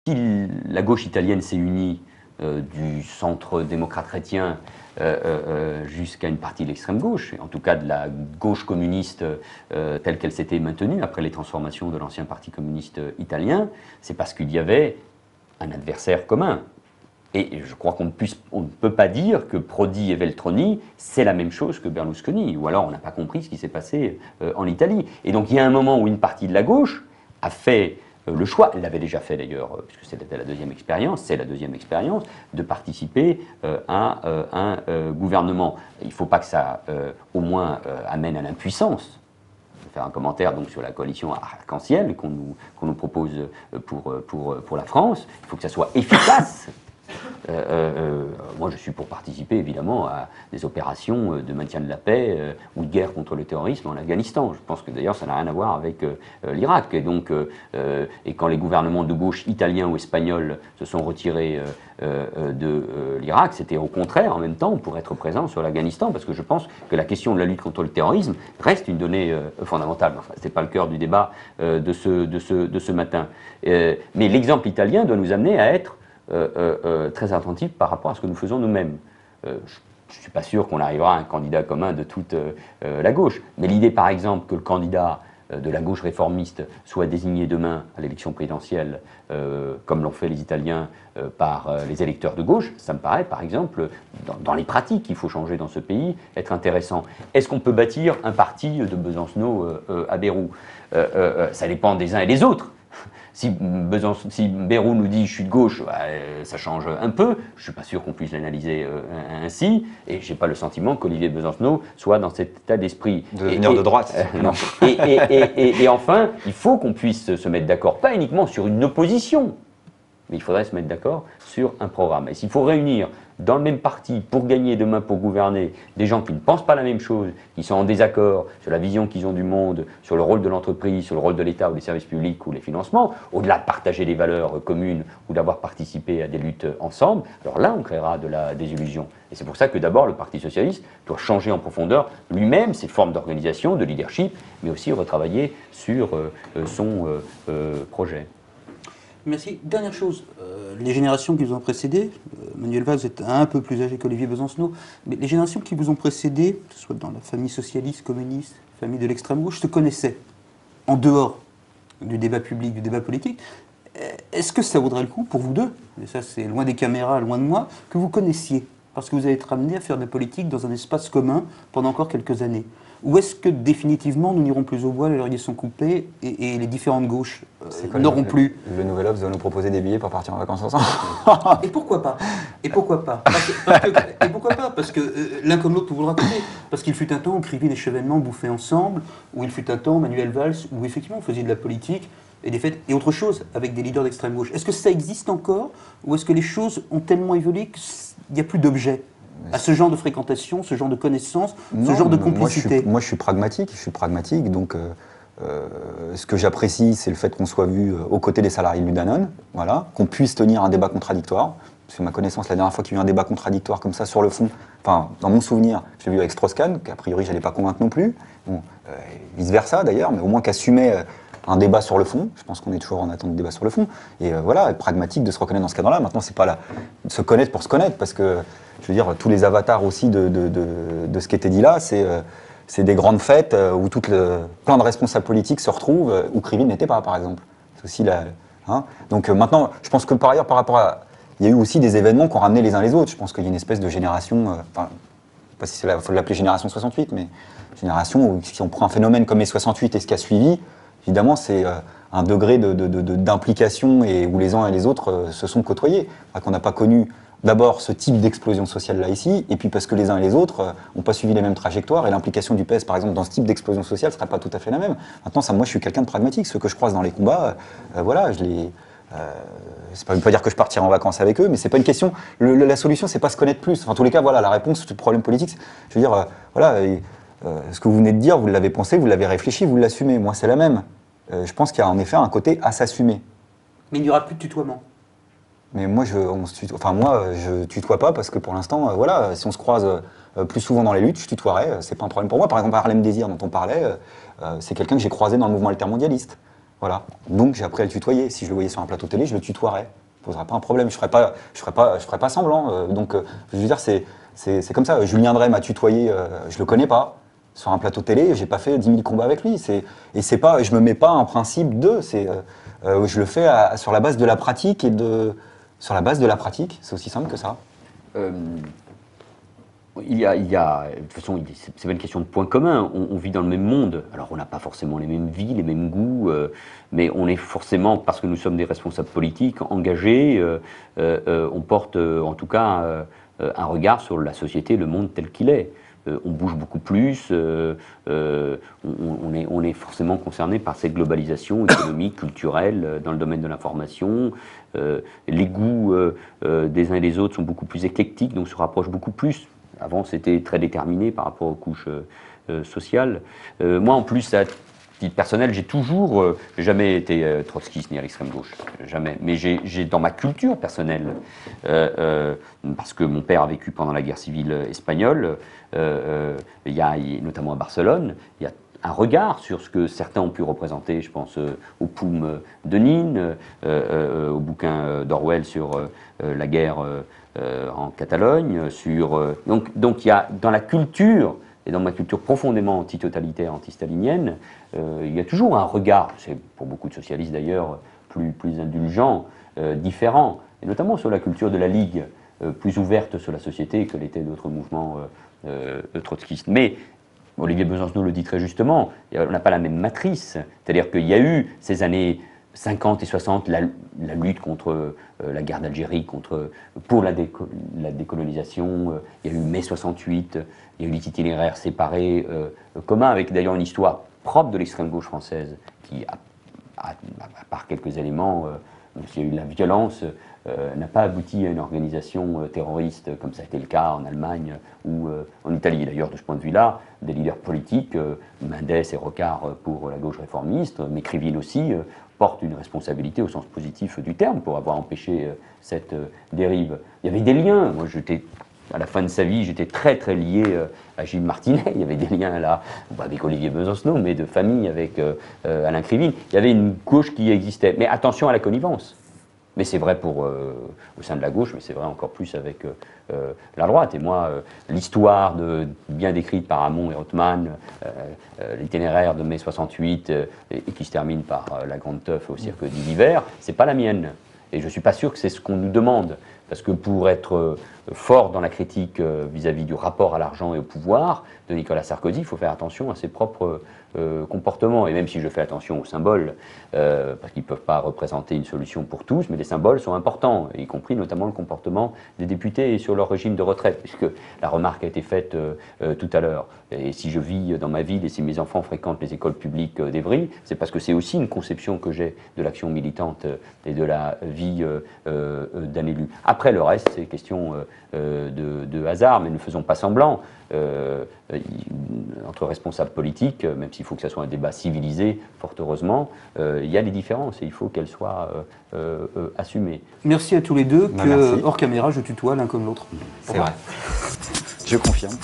Si la gauche italienne s'est unie du centre démocrate chrétien jusqu'à une partie de l'extrême gauche, en tout cas de la gauche communiste telle qu'elle s'était maintenue après les transformations de l'ancien parti communiste italien, c'est parce qu'il y avait un adversaire commun. Et je crois qu'on ne peut pas dire que Prodi et Veltroni, c'est la même chose que Berlusconi, ou alors on n'a pas compris ce qui s'est passé en Italie. Et donc il y a un moment où une partie de la gauche a fait le choix, elle l'avait déjà fait d'ailleurs, puisque c'était la deuxième expérience, c'est la deuxième expérience, de participer à un gouvernement. Il ne faut pas que ça, au moins, amène à l'impuissance. Je vais faire un commentaire donc, sur la coalition arc-en-ciel qu'on nous propose pour la France. Il faut que ça soit efficace. Moi, je suis pour participer évidemment à des opérations de maintien de la paix ou de guerre contre le terrorisme en Afghanistan. Je pense que d'ailleurs ça n'a rien à voir avec l'Irak. Et donc, et quand les gouvernements de gauche italiens ou espagnols se sont retirés de l'Irak, c'était au contraire en même temps pour être présent sur l'Afghanistan, parce que je pense que la question de la lutte contre le terrorisme reste une donnée fondamentale. Enfin, ce n'est pas le cœur du débat de ce matin. Mais l'exemple italien doit nous amener à être très attentif par rapport à ce que nous faisons nous-mêmes. Je ne suis pas sûr qu'on arrivera à un candidat commun de toute la gauche. Mais l'idée, par exemple, que le candidat de la gauche réformiste soit désigné demain à l'élection présidentielle, comme l'ont fait les Italiens par les électeurs de gauche, ça me paraît, par exemple, dans les pratiques qu'il faut changer dans ce pays, être intéressant. Est-ce qu'on peut bâtir un parti de Besancenot à Bérou? Ça dépend des uns et des autres. Si Bayrou nous dit « je suis de gauche bah, », ça change un peu. Je ne suis pas sûr qu'on puisse l'analyser ainsi. Et je n'ai pas le sentiment qu'Olivier Besancenot soit dans cet état d'esprit. De venir de droite. Non. Et enfin, il faut qu'on puisse se mettre d'accord, pas uniquement sur une opposition, mais il faudrait se mettre d'accord sur un programme. Et s'il faut réunir dans le même parti, pour gagner demain, pour gouverner, des gens qui ne pensent pas la même chose, qui sont en désaccord sur la vision qu'ils ont du monde, sur le rôle de l'entreprise, sur le rôle de l'État ou des services publics ou les financements, au-delà de partager des valeurs communes ou d'avoir participé à des luttes ensemble, alors là, on créera de la désillusion. Et c'est pour ça que d'abord, le Parti socialiste doit changer en profondeur lui-même ses formes d'organisation, de leadership, mais aussi retravailler sur son projet. Merci. Dernière chose, les générations qui vous ont précédé, Manuel Valls est un peu plus âgé qu'Olivier Besancenot, mais les générations qui vous ont précédé, que ce soit dans la famille socialiste, communiste, famille de l'extrême gauche, se connaissaient en dehors du débat public, du débat politique. Est-ce que ça vaudrait le coup pour vous deux, et ça c'est loin des caméras, loin de moi, que vous connaissiez, parce que vous allez être amené à faire de la politique dans un espace commun pendant encore quelques années? Ou est-ce que définitivement nous n'irons plus au bois, les lauriers sont coupés et les différentes gauches n'auront plus? Le Nouvel Obs va nous proposer des billets pour partir en vacances ensemble. Et pourquoi pas? Et pourquoi pas? Et pourquoi pas? Parce que l'un comme l'autre, vous le racontez. Parce qu'il fut un temps où Krivine et Chevènement bouffaient ensemble, où il fut un temps, Manuel Valls, où effectivement on faisait de la politique et des fêtes et autre chose avec des leaders d'extrême gauche. Est-ce que ça existe encore? Ou est-ce que les choses ont tellement évolué qu'il n'y a plus d'objet à ce genre de fréquentation, ce genre de connaissance, ce genre de complicité? Moi, je suis pragmatique, donc ce que j'apprécie, c'est le fait qu'on soit vu aux côtés des salariés de Danone, voilà, qu'on puisse tenir un débat contradictoire. Parce que ma connaissance, la dernière fois qu'il y a eu un débat contradictoire comme ça sur le fond, enfin, dans mon souvenir, j'ai vu avec Strauss-Kahn, qu'a priori, je n'allais pas convaincre non plus, bon, vice-versa d'ailleurs, mais au moins qu'assumait un débat sur le fond. Je pense qu'on est toujours en attente de débat sur le fond. Et voilà, être pragmatique de se reconnaître dans ce cadre-là. Maintenant, c'est pas de se connaître pour se connaître, parce que, je veux dire, tous les avatars aussi de ce qui était dit là, c'est des grandes fêtes où plein de responsables politiques se retrouvent, où Krivine n'était pas, par exemple. C'est aussi hein. Donc maintenant, je pense que par ailleurs, par rapport à... Il y a eu aussi des événements qui ont ramené les uns les autres. Je pense qu'il y a une espèce de génération, enfin, je ne sais pas si il faut l'appeler génération 68, mais génération où si on prend un phénomène comme mai 68 et ce qui a suivi, évidemment, c'est un degré d'implication et où les uns et les autres se sont côtoyés. Qu'on n'a pas connu d'abord ce type d'explosion sociale là ici, et puis parce que les uns et les autres n'ont pas suivi les mêmes trajectoires, et l'implication du PS, par exemple, dans ce type d'explosion sociale ne sera pas tout à fait la même. Maintenant, moi, je suis quelqu'un de pragmatique. Ceux que je croise dans les combats, voilà, je les... c'est pas, pas dire que je partirai en vacances avec eux, mais c'est pas une question. La solution, c'est pas se connaître plus. Enfin, en tous les cas, voilà, la réponse au problème politique, je veux dire, voilà, ce que vous venez de dire, vous l'avez pensé, vous l'avez réfléchi, vous l'assumez. Moi, c'est la même. Je pense qu'il y a en effet un côté à s'assumer. Mais il n'y aura plus de tutoiement. Mais moi, je tutoie pas parce que pour l'instant, voilà, si on se croise plus souvent dans les luttes, je tutoierais, c'est pas un problème pour moi. Par exemple, Harlem Désir, dont on parlait, c'est quelqu'un que j'ai croisé dans le mouvement altermondialiste. Voilà. Donc j'ai appris à le tutoyer. Si je le voyais sur un plateau télé, je le tutoierais. Ça poserait pas un problème. Je ferais pas semblant. Je veux dire, c'est comme ça. Julien Drey m'a tutoyé, je le connais pas. Sur un plateau télé, j'ai pas fait 10 000 combats avec lui. Je me mets pas un principe je le fais sur la base de la pratique sur la base de la pratique. C'est aussi simple que ça. Il y a, de toute façon, c'est pas une question de point commun. On vit dans le même monde. Alors, on n'a pas forcément les mêmes vies, les mêmes goûts, mais on est forcément, parce que nous sommes des responsables politiques engagés, on porte en tout cas un regard sur la société, le monde tel qu'il est. On bouge beaucoup plus, on est forcément concerné par cette globalisation économique, culturelle, dans le domaine de l'information. Les goûts des uns et des autres sont beaucoup plus éclectiques, donc se rapprochent beaucoup plus. Avant, c'était très déterminé par rapport aux couches sociales. Moi, en plus, à titre personnel, j'ai jamais été trotskiste ni à l'extrême gauche, jamais. Mais j'ai dans ma culture personnelle, parce que mon père a vécu pendant la guerre civile espagnole, il y a notamment à Barcelone, il y a un regard sur ce que certains ont pu représenter, je pense au Poum de Nîmes, au bouquin d'Orwell sur la guerre en Catalogne, donc il y a dans la culture, et dans ma culture profondément anti-totalitaire, anti-stalinienne, il y a toujours un regard, c'est pour beaucoup de socialistes d'ailleurs, plus indulgent, différent, et notamment sur la culture de la Ligue, plus ouverte sur la société que l'étaient d'autres mouvements trotskistes. Mais Olivier Besancenot le dit très justement, on n'a pas la même matrice, c'est-à-dire qu'il y a eu ces années 50 et 60, la lutte contre la guerre d'Algérie, pour la décolonisation, il y a eu mai 68, il y a eu des itinéraires séparés, communs, avec d'ailleurs une histoire propre de l'extrême gauche française, qui, à part quelques éléments, il y a eu la violence, n'a pas abouti à une organisation terroriste, comme ça a été le cas en Allemagne ou en Italie. D'ailleurs, de ce point de vue-là, des leaders politiques, Mendes et Rocard pour la gauche réformiste, mais Krivine aussi, portent une responsabilité au sens positif du terme pour avoir empêché cette dérive. Il y avait des liens. Moi, à la fin de sa vie, j'étais très très lié à Gilles Martinet. Il y avait des liens là, avec Olivier Besancenot, mais de famille avec Alain Krivine. Il y avait une gauche qui existait. Mais attention à la connivence. Mais c'est vrai au sein de la gauche, mais c'est vrai encore plus avec la droite. Et moi, l'histoire bien décrite par Hamon et Rothman, l'itinéraire de mai 68, et qui se termine par la grande teuf au cirque d'hiver, c'est pas la mienne. Et je ne suis pas sûr que c'est ce qu'on nous demande. Parce que pour être fort dans la critique vis-à-vis du rapport à l'argent et au pouvoir de Nicolas Sarkozy, il faut faire attention à ses propres comportements. Et même si je fais attention aux symboles, parce qu'ils ne peuvent pas représenter une solution pour tous, mais les symboles sont importants, y compris notamment le comportement des députés sur leur régime de retraite, puisque la remarque a été faite tout à l'heure. Et si je vis dans ma ville et si mes enfants fréquentent les écoles publiques d'Evry, c'est parce que c'est aussi une conception que j'ai de l'action militante et de la vie d'un élu. Après le reste, c'est question de hasard, mais ne faisons pas semblant. Entre responsables politiques, même s'il faut que ça soit un débat civilisé, fort heureusement, il y a des différences et il faut qu'elles soient assumées. Merci à tous les deux. Merci. Hors caméra, je tutoie l'un comme l'autre. C'est vrai. Je confirme.